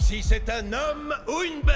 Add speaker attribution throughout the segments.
Speaker 1: si c'est un homme ou une bête.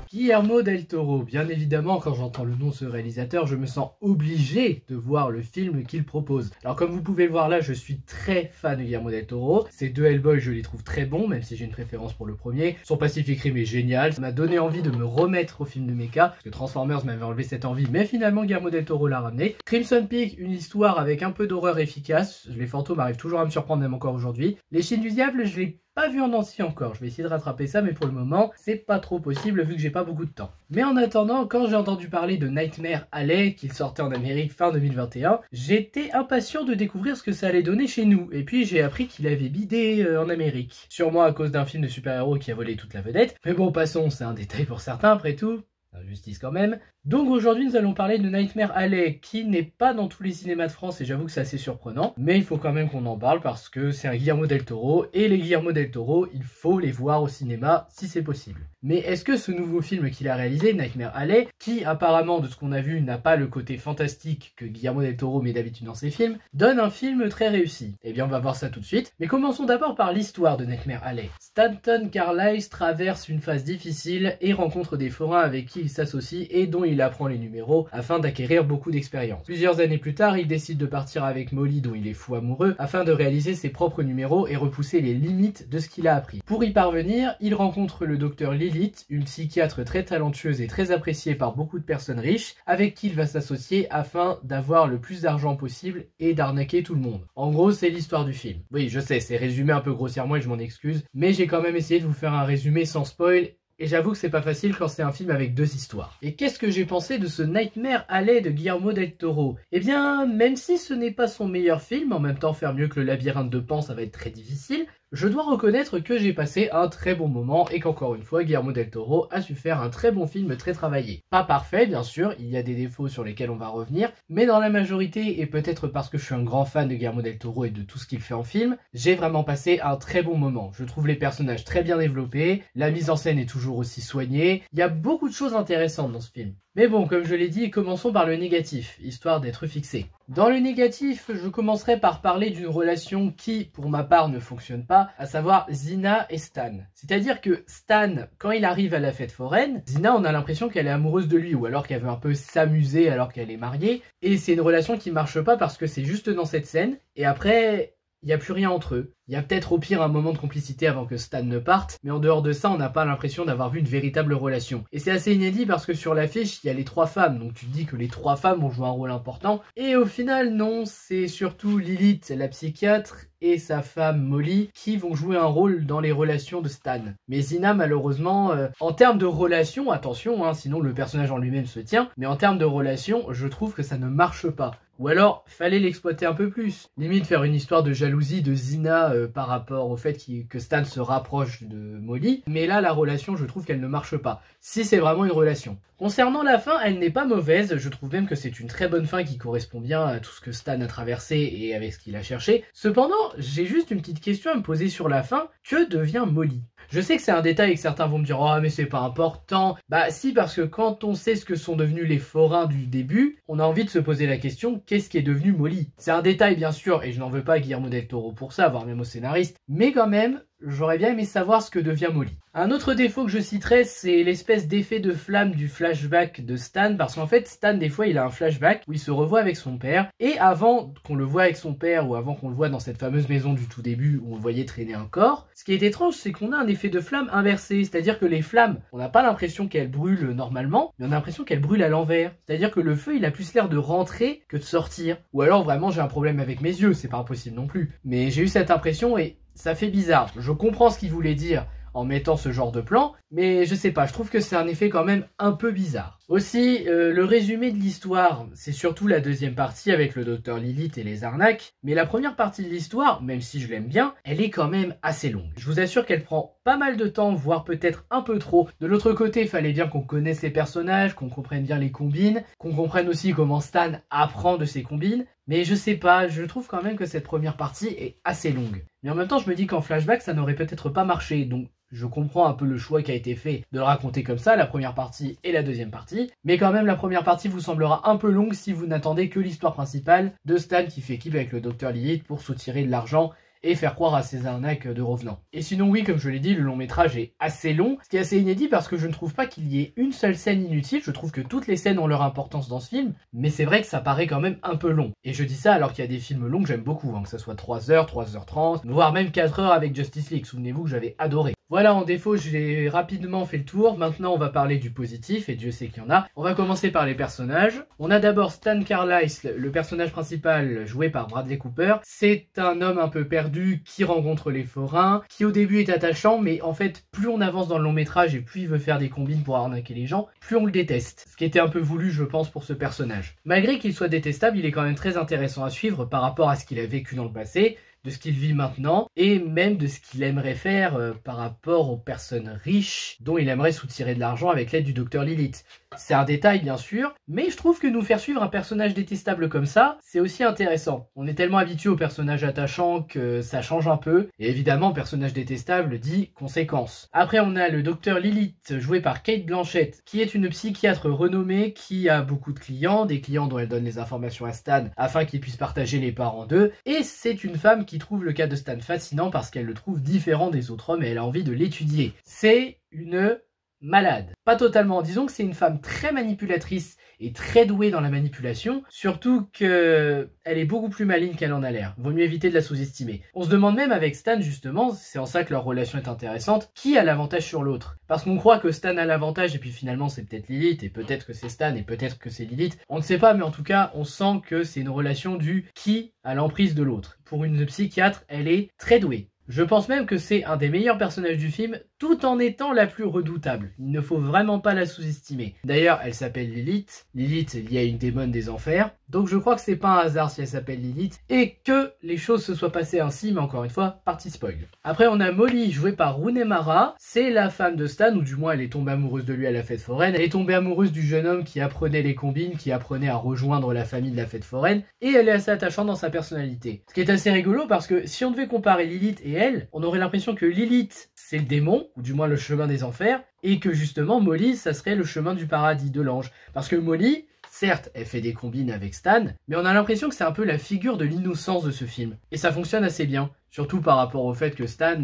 Speaker 2: Guillermo del Toro, bien évidemment, quand j'entends le nom de ce réalisateur, je me sens obligé de voir le film qu'il propose. Alors comme vous pouvez le voir là, je suis très fan de Guillermo del Toro. Ces deux Hellboy, je les trouve très bons, même si j'ai une préférence pour le premier. Son Pacific Rim est génial, ça m'a donné envie de me remettre au film de mecha, parce que Transformers m'avait enlevé cette envie, mais finalement Guillermo del Toro l'a ramené. Crimson Peak, une histoire avec un peu d'horreur efficace, les fantômes arrivent toujours à me surprendre même encore aujourd'hui. Les Chines du Diable, je l'ai pas vu en entier encore, je vais essayer de rattraper ça, mais pour le moment, c'est pas trop possible vu que j'ai pas beaucoup de temps. Mais en attendant, quand j'ai entendu parler de Nightmare Alley, qu'il sortait en Amérique fin 2021, j'étais impatient de découvrir ce que ça allait donner chez nous, et puis j'ai appris qu'il avait bidé en Amérique. Sûrement à cause d'un film de super-héros qui a volé toute la vedette, mais bon passons, c'est un détail pour certains après tout. Injustice quand même. Donc aujourd'hui nous allons parler de Nightmare Alley qui n'est pas dans tous les cinémas de France et j'avoue que c'est assez surprenant, mais il faut quand même qu'on en parle parce que c'est un Guillermo del Toro et les Guillermo del Toro il faut les voir au cinéma si c'est possible. Mais est-ce que ce nouveau film qu'il a réalisé, Nightmare Alley, qui apparemment de ce qu'on a vu n'a pas le côté fantastique que Guillermo del Toro met d'habitude dans ses films, donne un film très réussi? Eh bien on va voir ça tout de suite, mais commençons d'abord par l'histoire de Nightmare Alley. Stanton Carlisle traverse une phase difficile et rencontre des forains avec qui il s'associe et dont il apprend les numéros afin d'acquérir beaucoup d'expérience. Plusieurs années plus tard, il décide de partir avec Molly dont il est fou amoureux afin de réaliser ses propres numéros et repousser les limites de ce qu'il a appris. Pour y parvenir, il rencontre le docteur Lilith, une psychiatre très talentueuse et très appréciée par beaucoup de personnes riches, avec qui il va s'associer afin d'avoir le plus d'argent possible et d'arnaquer tout le monde. En gros, c'est l'histoire du film. Oui, je sais, c'est résumé un peu grossièrement et je m'en excuse, mais j'ai quand même essayé de vous faire un résumé sans spoil. Et j'avoue que c'est pas facile quand c'est un film avec deux histoires. Et qu'est-ce que j'ai pensé de ce Nightmare Alley de Guillermo del Toro? Eh bien, même si ce n'est pas son meilleur film, en même temps faire mieux que le Labyrinthe de Pan ça va être très difficile, je dois reconnaître que j'ai passé un très bon moment et qu'encore une fois, Guillermo del Toro a su faire un très bon film très travaillé. Pas parfait, bien sûr, il y a des défauts sur lesquels on va revenir, mais dans la majorité, et peut-être parce que je suis un grand fan de Guillermo del Toro et de tout ce qu'il fait en film, j'ai vraiment passé un très bon moment. Je trouve les personnages très bien développés, la mise en scène est toujours aussi soignée, il y a beaucoup de choses intéressantes dans ce film. Mais bon, comme je l'ai dit, commençons par le négatif, histoire d'être fixé. Dans le négatif, je commencerai par parler d'une relation qui, pour ma part, ne fonctionne pas, à savoir Zina et Stan. C'est-à-dire que Stan, quand il arrive à la fête foraine, Zina, on a l'impression qu'elle est amoureuse de lui, ou alors qu'elle veut un peu s'amuser alors qu'elle est mariée, et c'est une relation qui marche pas parce que c'est juste dans cette scène, et après, il n'y a plus rien entre eux. Il y a peut-être au pire un moment de complicité avant que Stan ne parte, mais en dehors de ça, on n'a pas l'impression d'avoir vu une véritable relation. Et c'est assez inédit parce que sur l'affiche, il y a les trois femmes, donc tu te dis que les trois femmes vont jouer un rôle important. Et au final, non, c'est surtout Lilith, la psychiatre, et sa femme Molly qui vont jouer un rôle dans les relations de Stan. Mais Zina, malheureusement, en termes de relations, attention, hein, sinon le personnage en lui-même se tient, mais en termes de relations, je trouve que ça ne marche pas. Ou alors, fallait l'exploiter un peu plus. Limite faire une histoire de jalousie de Zina par rapport au fait que Stan se rapproche de Molly. Mais là, la relation, je trouve qu'elle ne marche pas. Si c'est vraiment une relation. Concernant la fin, elle n'est pas mauvaise. Je trouve même que c'est une très bonne fin qui correspond bien à tout ce que Stan a traversé et avec ce qu'il a cherché. Cependant, j'ai juste une petite question à me poser sur la fin. Que devient Molly ? Je sais que c'est un détail et que certains vont me dire « Oh mais c'est pas important ». Bah si, parce que quand on sait ce que sont devenus les forains du début, on a envie de se poser la question « Qu'est-ce qui est devenu Molly ?» C'est un détail bien sûr, et je n'en veux pas à Guillermo del Toro pour ça, voire même au scénariste, mais quand même, j'aurais bien aimé savoir ce que devient Molly. Un autre défaut que je citerai, c'est l'espèce d'effet de flamme du flashback de Stan, parce qu'en fait, Stan, des fois, il a un flashback où il se revoit avec son père, et avant qu'on le voit avec son père, ou avant qu'on le voit dans cette fameuse maison du tout début, où on le voyait traîner un corps, ce qui est étrange, c'est qu'on a un effet de flamme inversé, c'est-à-dire que les flammes, on n'a pas l'impression qu'elles brûlent normalement, mais on a l'impression qu'elles brûlent à l'envers. C'est-à-dire que le feu, il a plus l'air de rentrer que de sortir. Ou alors, vraiment, j'ai un problème avec mes yeux, c'est pas impossible non plus. Mais j'ai eu cette impression et ça fait bizarre. Je comprends ce qu'il voulait dire en mettant ce genre de plan, mais je sais pas, je trouve que c'est un effet quand même un peu bizarre. Aussi, le résumé de l'histoire, c'est surtout la deuxième partie avec le docteur Lilith et les arnaques, mais la première partie de l'histoire, même si je l'aime bien, elle est quand même assez longue. Je vous assure qu'elle prend pas mal de temps, voire peut-être un peu trop. De l'autre côté, il fallait bien qu'on connaisse les personnages, qu'on comprenne bien les combines, qu'on comprenne aussi comment Stan apprend de ses combines, mais je sais pas, je trouve quand même que cette première partie est assez longue. Mais en même temps, je me dis qu'en flashback, ça n'aurait peut-être pas marché, donc je comprends un peu le choix qui a été été fait de le raconter comme ça, la première partie et la deuxième partie. Mais quand même, la première partie vous semblera un peu longue si vous n'attendez que l'histoire principale de Stan qui fait équipe avec le Docteur Lilith pour soutirer de l'argent et faire croire à ces arnaques de revenants. Et sinon oui, comme je l'ai dit, le long métrage est assez long, ce qui est assez inédit parce que je ne trouve pas qu'il y ait une seule scène inutile, je trouve que toutes les scènes ont leur importance dans ce film, mais c'est vrai que ça paraît quand même un peu long. Et je dis ça alors qu'il y a des films longs que j'aime beaucoup, que ce soit 3h, 3h30, voire même 4h avec Justice League, souvenez-vous que j'avais adoré. Voilà, en défaut, j'ai rapidement fait le tour. Maintenant, on va parler du positif, et Dieu sait qu'il y en a. On va commencer par les personnages. On a d'abord Stan Carlisle, le personnage principal joué par Bradley Cooper. C'est un homme un peu perdu qui rencontre les forains, qui au début est attachant, mais en fait, plus on avance dans le long métrage et plus il veut faire des combines pour arnaquer les gens, plus on le déteste. Ce qui était un peu voulu, je pense, pour ce personnage. Malgré qu'il soit détestable, il est quand même très intéressant à suivre par rapport à ce qu'il a vécu dans le passé, de ce qu'il vit maintenant, et même de ce qu'il aimerait faire par rapport aux personnes riches dont il aimerait soutirer de l'argent avec l'aide du Docteur Lilith. C'est un détail bien sûr, mais je trouve que nous faire suivre un personnage détestable comme ça, c'est aussi intéressant. On est tellement habitué aux personnages attachants que ça change un peu, et évidemment personnage détestable dit conséquence. Après on a le Docteur Lilith joué par Cate Blanchett, qui est une psychiatre renommée qui a beaucoup de clients, des clients dont elle donne les informations à Stan afin qu'il puisse partager les parents d'eux, et c'est une femme qui trouve le cas de Stan fascinant parce qu'elle le trouve différent des autres hommes et elle a envie de l'étudier. C'est une malade. Pas totalement, disons que c'est une femme très manipulatrice et très douée dans la manipulation, surtout que elle est beaucoup plus maligne qu'elle en a l'air. Vaut mieux éviter de la sous-estimer. On se demande même avec Stan justement, c'est en ça que leur relation est intéressante, qui a l'avantage sur l'autre. Parce qu'on croit que Stan a l'avantage et puis finalement c'est peut-être Lilith et peut-être que c'est Stan et peut-être que c'est Lilith. On ne sait pas, mais en tout cas on sent que c'est une relation du qui a l'emprise de l'autre. Pour une psychiatre, elle est très douée. Je pense même que c'est un des meilleurs personnages du film, tout en étant la plus redoutable. Il ne faut vraiment pas la sous-estimer. D'ailleurs, elle s'appelle Lilith. Lilith liée à une démone des enfers. Donc je crois que c'est pas un hasard si elle s'appelle Lilith. Et que les choses se soient passées ainsi, mais encore une fois, partie spoil. Après, on a Molly, jouée par Rooney Mara. C'est la femme de Stan, ou du moins elle est tombée amoureuse de lui à la fête foraine. Elle est tombée amoureuse du jeune homme qui apprenait les combines, qui apprenait à rejoindre la famille de la fête foraine. Et elle est assez attachante dans sa personnalité. Ce qui est assez rigolo parce que si on devait comparer Lilith et elle, on aurait l'impression que Lilith, c'est le démon, ou du moins le chemin des enfers, et que justement Molly, ça serait le chemin du paradis, de l'ange. Parce que Molly, certes, elle fait des combines avec Stan, mais on a l'impression que c'est un peu la figure de l'innocence de ce film. Et ça fonctionne assez bien, surtout par rapport au fait que Stan,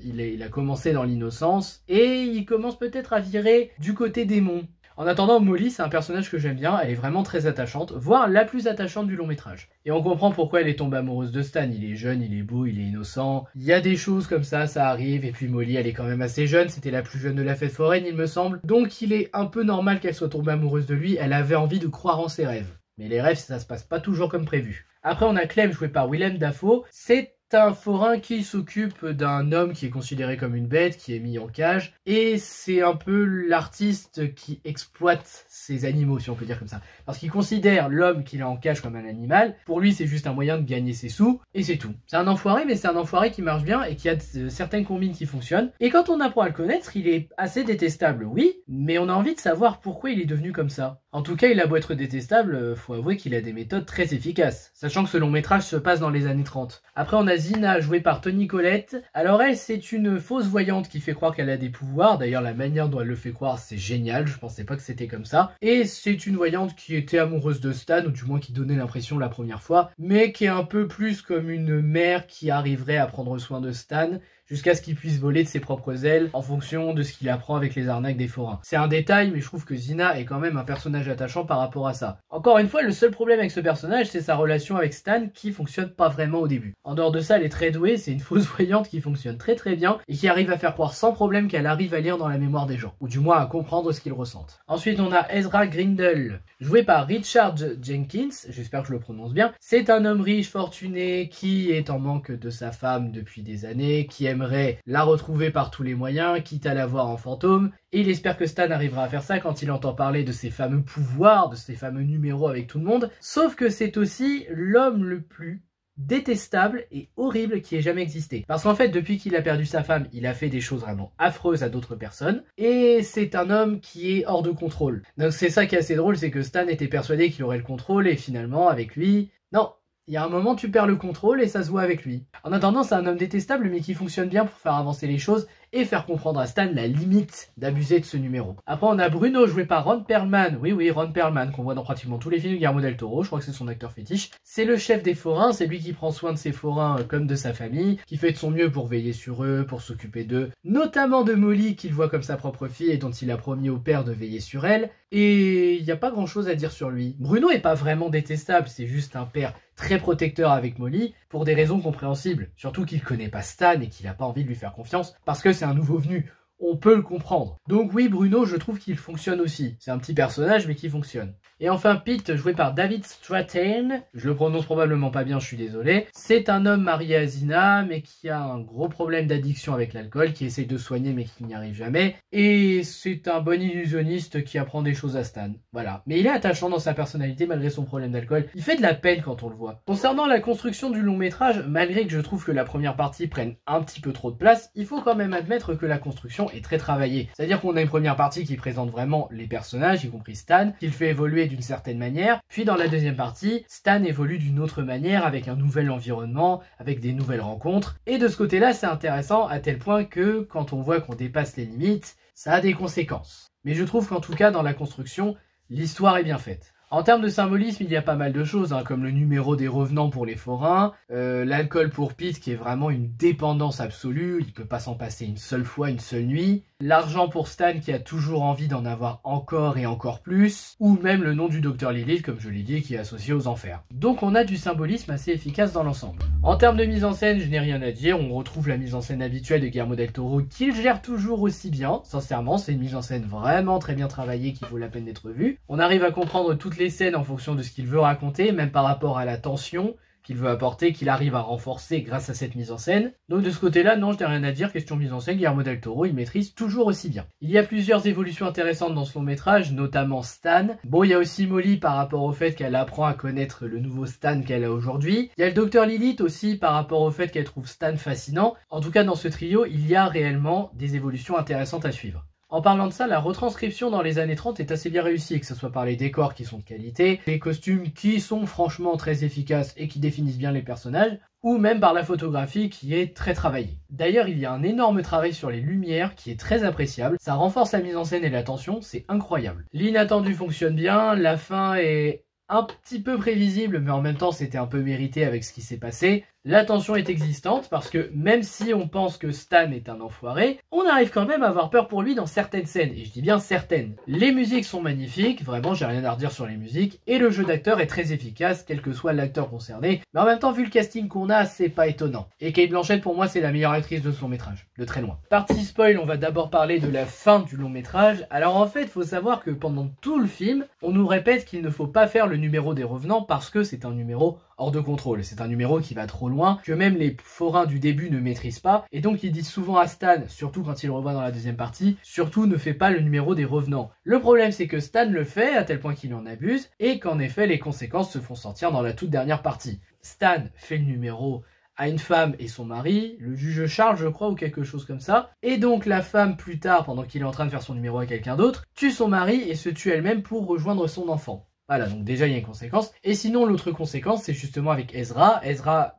Speaker 2: il a commencé dans l'innocence, et il commence peut-être à virer du côté démon. En attendant, Molly, c'est un personnage que j'aime bien, elle est vraiment très attachante, voire la plus attachante du long métrage. Et on comprend pourquoi elle est tombée amoureuse de Stan, il est jeune, il est beau, il est innocent, il y a des choses comme ça arrive, et puis Molly, elle est quand même assez jeune, c'était la plus jeune de la fête foraine, il me semble, donc il est un peu normal qu'elle soit tombée amoureuse de lui, elle avait envie de croire en ses rêves. Mais les rêves, ça se passe pas toujours comme prévu. Après, on a Clem, joué par Willem Dafoe, c'est un forain qui s'occupe d'un homme qui est considéré comme une bête, qui est mis en cage, et c'est un peu l'artiste qui exploite ces animaux, si on peut dire comme ça. Parce qu'il considère l'homme qu'il a en cage comme un animal, pour lui c'est juste un moyen de gagner ses sous, et c'est tout. C'est un enfoiré, mais c'est un enfoiré qui marche bien et qui a certaines combines qui fonctionnent, et quand on apprend à le connaître, il est assez détestable, oui, mais on a envie de savoir pourquoi il est devenu comme ça. En tout cas, il a beau être détestable, faut avouer qu'il a des méthodes très efficaces, sachant que ce long métrage se passe dans les années 30. Après, on a Zina, jouée par Toni Collette. Alors elle, c'est une fausse voyante qui fait croire qu'elle a des pouvoirs. D'ailleurs, la manière dont elle le fait croire, c'est génial. Je pensais pas que c'était comme ça. Et c'est une voyante qui était amoureuse de Stan, ou du moins qui donnait l'impression la première fois, mais qui est un peu plus comme une mère qui arriverait à prendre soin de Stan, jusqu'à ce qu'il puisse voler de ses propres ailes en fonction de ce qu'il apprend avec les arnaques des forains. C'est un détail, mais je trouve que Zina est quand même un personnage attachant par rapport à ça. Encore une fois, le seul problème avec ce personnage, c'est sa relation avec Stan qui fonctionne pas vraiment au début. En dehors de ça, elle est très douée, c'est une fausse voyante qui fonctionne très très bien et qui arrive à faire croire sans problème qu'elle arrive à lire dans la mémoire des gens, ou du moins à comprendre ce qu'ils ressentent. Ensuite, on a Ezra Grindle, joué par Richard Jenkins, j'espère que je le prononce bien. C'est un homme riche, fortuné, qui est en manque de sa femme depuis des années, qui aimerait la retrouver par tous les moyens, quitte à la voir en fantôme, et il espère que Stan arrivera à faire ça quand il entend parler de ses fameux pouvoirs, de ses fameux numéros avec tout le monde, sauf que c'est aussi l'homme le plus détestable et horrible qui ait jamais existé. Parce qu'en fait, depuis qu'il a perdu sa femme, il a fait des choses vraiment affreuses à d'autres personnes, et c'est un homme qui est hors de contrôle. Donc c'est ça qui est assez drôle, c'est que Stan était persuadé qu'il aurait le contrôle, et finalement, avec lui, non. Il y a un moment, tu perds le contrôle et ça se voit avec lui. En attendant, c'est un homme détestable mais qui fonctionne bien pour faire avancer les choses et faire comprendre à Stan la limite d'abuser de ce numéro. Après on a Bruno joué par Ron Perlman, oui Ron Perlman qu'on voit dans pratiquement tous les films de Guillermo del Toro, je crois que c'est son acteur fétiche. C'est le chef des forains, c'est lui qui prend soin de ses forains comme de sa famille, qui fait de son mieux pour veiller sur eux, pour s'occuper d'eux, notamment de Molly qu'il voit comme sa propre fille et dont il a promis au père de veiller sur elle. Et il n'y a pas grand chose à dire sur lui. Bruno est pas vraiment détestable, c'est juste un père très protecteur avec Molly, pour des raisons compréhensibles. Surtout qu'il connaît pas Stan et qu'il a pas envie de lui faire confiance, parce que c'est un nouveau venu. On peut le comprendre. Donc oui, Bruno, je trouve qu'il fonctionne aussi. C'est un petit personnage, mais qui fonctionne. Et enfin, Pete, joué par David Strathairn, je le prononce probablement pas bien, je suis désolé. C'est un homme marié à Zina, mais qui a un gros problème d'addiction avec l'alcool, qui essaye de soigner, mais qui n'y arrive jamais. Et c'est un bon illusionniste qui apprend des choses à Stan. Voilà. Mais il est attachant dans sa personnalité, malgré son problème d'alcool. Il fait de la peine quand on le voit. Concernant la construction du long métrage, malgré que je trouve que la première partie prenne un petit peu trop de place, il faut quand même admettre que la construction est très travaillée. C'est-à-dire qu'on a une première partie qui présente vraiment les personnages, y compris Stan, qu'il fait évoluer d'une certaine manière, puis dans la deuxième partie, Stan évolue d'une autre manière, avec un nouvel environnement, avec des nouvelles rencontres, et de ce côté-là, c'est intéressant à tel point que, quand on voit qu'on dépasse les limites, ça a des conséquences. Mais je trouve qu'en tout cas, dans la construction, l'histoire est bien faite. En termes de symbolisme, il y a pas mal de choses, comme le numéro des revenants pour les forains, l'alcool pour Pete qui est vraiment une dépendance absolue, il peut pas s'en passer une seule fois, une seule nuit, l'argent pour Stan qui a toujours envie d'en avoir encore et encore plus, ou même le nom du docteur Lilith, comme je l'ai dit, qui est associé aux enfers. Donc on a du symbolisme assez efficace dans l'ensemble. En termes de mise en scène, je n'ai rien à dire, on retrouve la mise en scène habituelle de Guillermo del Toro qu'il gère toujours aussi bien, sincèrement, c'est une mise en scène vraiment très bien travaillée qui vaut la peine d'être vue. On arrive à comprendre toutes les scènes en fonction de ce qu'il veut raconter, même par rapport à la tension qu'il veut apporter, qu'il arrive à renforcer grâce à cette mise en scène. Donc de ce côté-là, non, je n'ai rien à dire, question mise en scène, Guillermo del Toro, il maîtrise toujours aussi bien. Il y a plusieurs évolutions intéressantes dans ce long métrage, notamment Stan. Bon, il y a aussi Molly par rapport au fait qu'elle apprend à connaître le nouveau Stan qu'elle a aujourd'hui. Il y a le docteur Lilith aussi par rapport au fait qu'elle trouve Stan fascinant. En tout cas, dans ce trio, il y a réellement des évolutions intéressantes à suivre. En parlant de ça, la retranscription dans les années 30 est assez bien réussie, que ce soit par les décors qui sont de qualité, les costumes qui sont franchement très efficaces et qui définissent bien les personnages, ou même par la photographie qui est très travaillée. D'ailleurs, il y a un énorme travail sur les lumières qui est très appréciable, ça renforce la mise en scène et la tension, c'est incroyable. L'inattendu fonctionne bien, la fin est un petit peu prévisible, mais en même temps c'était un peu mérité avec ce qui s'est passé. La tension est existante parce que même si on pense que Stan est un enfoiré, on arrive quand même à avoir peur pour lui dans certaines scènes, et je dis bien certaines. Les musiques sont magnifiques, vraiment j'ai rien à redire sur les musiques, et le jeu d'acteur est très efficace, quel que soit l'acteur concerné, mais en même temps vu le casting qu'on a, c'est pas étonnant. Et Cate Blanchett pour moi c'est la meilleure actrice de ce long métrage, de très loin. Partie spoil, on va d'abord parler de la fin du long métrage. Alors en fait, il faut savoir que pendant tout le film, on nous répète qu'il ne faut pas faire le numéro des revenants parce que c'est un numéro hors de contrôle, c'est un numéro qui va trop loin, que même les forains du début ne maîtrisent pas, et donc ils disent souvent à Stan, surtout quand il le revoit dans la deuxième partie, surtout ne fais pas le numéro des revenants. Le problème c'est que Stan le fait à tel point qu'il en abuse, et qu'en effet les conséquences se font sentir dans la toute dernière partie. Stan fait le numéro à une femme et son mari, le juge Charles je crois ou quelque chose comme ça, et donc la femme plus tard, pendant qu'il est en train de faire son numéro à quelqu'un d'autre, tue son mari et se tue elle-même pour rejoindre son enfant. Voilà, donc déjà il y a une conséquence. Et sinon l'autre conséquence c'est justement avec Ezra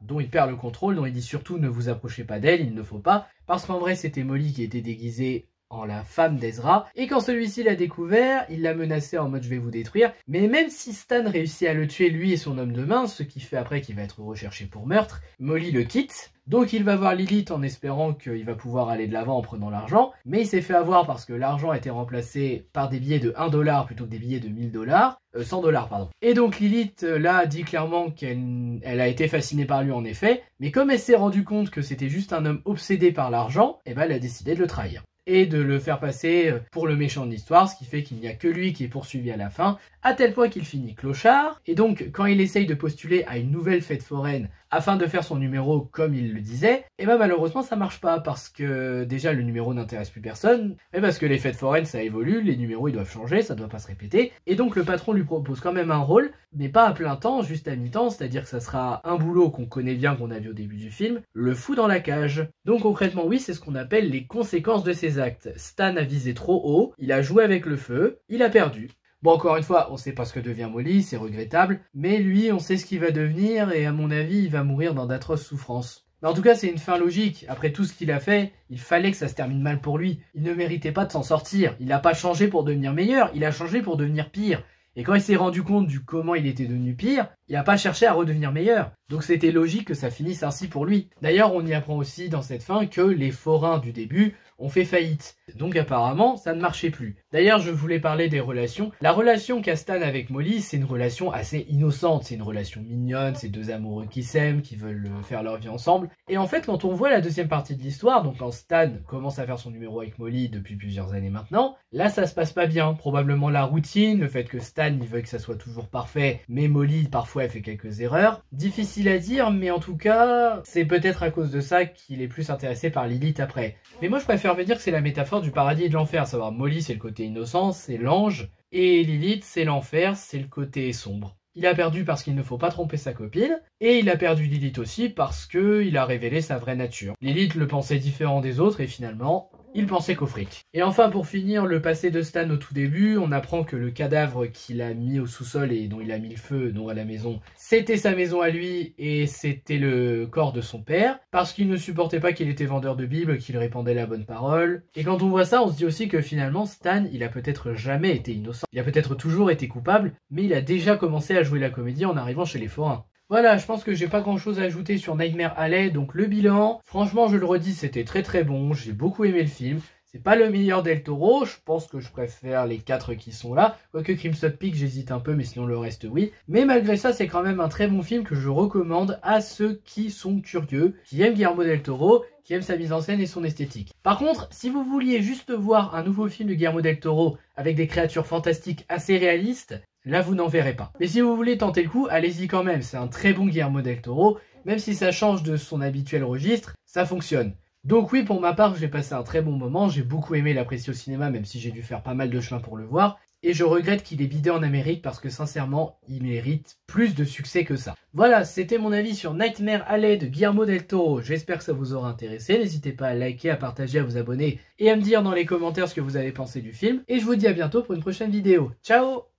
Speaker 2: dont il perd le contrôle, dont il dit surtout ne vous approchez pas d'elle, il ne faut pas, parce qu'en vrai c'était Molly qui était déguisée en la femme d'Ezra, et quand celui-ci l'a découvert, il l'a menacé en mode je vais vous détruire, mais même si Stan réussit à le tuer lui et son homme de main, ce qui fait après qu'il va être recherché pour meurtre, Molly le quitte. Donc il va voir Lilith en espérant qu'il va pouvoir aller de l'avant en prenant l'argent, mais il s'est fait avoir parce que l'argent a été remplacé par des billets de 1 dollar plutôt que des billets de 1000 dollars, 100 dollars pardon. Et donc Lilith là dit clairement qu'elle a été fascinée par lui en effet, mais comme elle s'est rendue compte que c'était juste un homme obsédé par l'argent, elle a décidé de le trahir et de le faire passer pour le méchant de l'histoire, ce qui fait qu'il n'y a que lui qui est poursuivi à la fin, à tel point qu'il finit clochard, et donc quand il essaye de postuler à une nouvelle fête foraine afin de faire son numéro comme il le disait, et malheureusement ça marche pas, parce que déjà le numéro n'intéresse plus personne, mais parce que les fêtes foraines ça évolue, les numéros ils doivent changer, ça doit pas se répéter, et donc le patron lui propose quand même un rôle, mais pas à plein temps, juste à mi-temps, c'est-à-dire que ça sera un boulot qu'on connaît bien, qu'on a vu au début du film, le fou dans la cage. Donc concrètement oui, c'est ce qu'on appelle les conséquences de ses actes. Stan a visé trop haut, il a joué avec le feu, il a perdu. Bon, encore une fois, on sait pas ce que devient Molly, c'est regrettable, mais lui, on sait ce qu'il va devenir, et à mon avis, il va mourir dans d'atroces souffrances. Mais en tout cas, c'est une fin logique. Après tout ce qu'il a fait, il fallait que ça se termine mal pour lui. Il ne méritait pas de s'en sortir. Il n'a pas changé pour devenir meilleur, il a changé pour devenir pire. Et quand il s'est rendu compte du comment il était devenu pire, il n'a pas cherché à redevenir meilleur. Donc c'était logique que ça finisse ainsi pour lui. D'ailleurs, on y apprend aussi dans cette fin que les forains du début ont fait faillite. Donc apparemment, ça ne marchait plus. D'ailleurs, je voulais parler des relations. La relation qu'a Stan avec Molly, c'est une relation assez innocente. C'est une relation mignonne, c'est deux amoureux qui s'aiment, qui veulent faire leur vie ensemble. Et en fait, quand on voit la deuxième partie de l'histoire, donc quand Stan commence à faire son numéro avec Molly depuis plusieurs années maintenant, là ça se passe pas bien. Probablement la routine, le fait que Stan il veut que ça soit toujours parfait, mais Molly parfois elle fait quelques erreurs. Difficile à dire, mais en tout cas, c'est peut-être à cause de ça qu'il est plus intéressé par Lilith après. Mais moi je préfère me dire que c'est la métaphore du paradis et de l'enfer, à savoir Molly c'est le côté innocent, c'est l'ange, et Lilith c'est l'enfer, c'est le côté sombre. Il a perdu parce qu'il ne faut pas tromper sa copine, et il a perdu Lilith aussi parce qu'il a révélé sa vraie nature. Lilith le pensait différent des autres et finalement, il pensait qu'au fric. Et enfin pour finir, le passé de Stan au tout début, on apprend que le cadavre qu'il a mis au sous-sol et dont il a mis le feu à la maison, c'était sa maison à lui et c'était le corps de son père, parce qu'il ne supportait pas qu'il était vendeur de Bible, qu'il répandait la bonne parole. Et quand on voit ça, on se dit aussi que finalement Stan, il a peut-être jamais été innocent. Il a peut-être toujours été coupable, mais il a déjà commencé à jouer la comédie en arrivant chez les forains. Voilà, je pense que j'ai pas grand chose à ajouter sur Nightmare Alley, donc le bilan, franchement je le redis, c'était très très bon, j'ai beaucoup aimé le film. C'est pas le meilleur Del Toro, je pense que je préfère les 4 qui sont là, quoique Crimson Peak j'hésite un peu mais sinon le reste oui. Mais malgré ça c'est quand même un très bon film que je recommande à ceux qui sont curieux, qui aiment Guillermo Del Toro, qui aime sa mise en scène et son esthétique. Par contre, si vous vouliez juste voir un nouveau film de Guillermo Del Toro avec des créatures fantastiques assez réalistes, là vous n'en verrez pas. Mais si vous voulez tenter le coup, allez-y quand même, c'est un très bon Guillermo Del Toro, même si ça change de son habituel registre, ça fonctionne. Donc oui, pour ma part, j'ai passé un très bon moment, j'ai beaucoup aimé l'apprécier au cinéma, même si j'ai dû faire pas mal de chemin pour le voir, et je regrette qu'il ait bidé en Amérique parce que sincèrement, il mérite plus de succès que ça. Voilà, c'était mon avis sur Nightmare Alley de Guillermo Del Toro, j'espère que ça vous aura intéressé, n'hésitez pas à liker, à partager, à vous abonner, et à me dire dans les commentaires ce que vous avez pensé du film, et je vous dis à bientôt pour une prochaine vidéo. Ciao!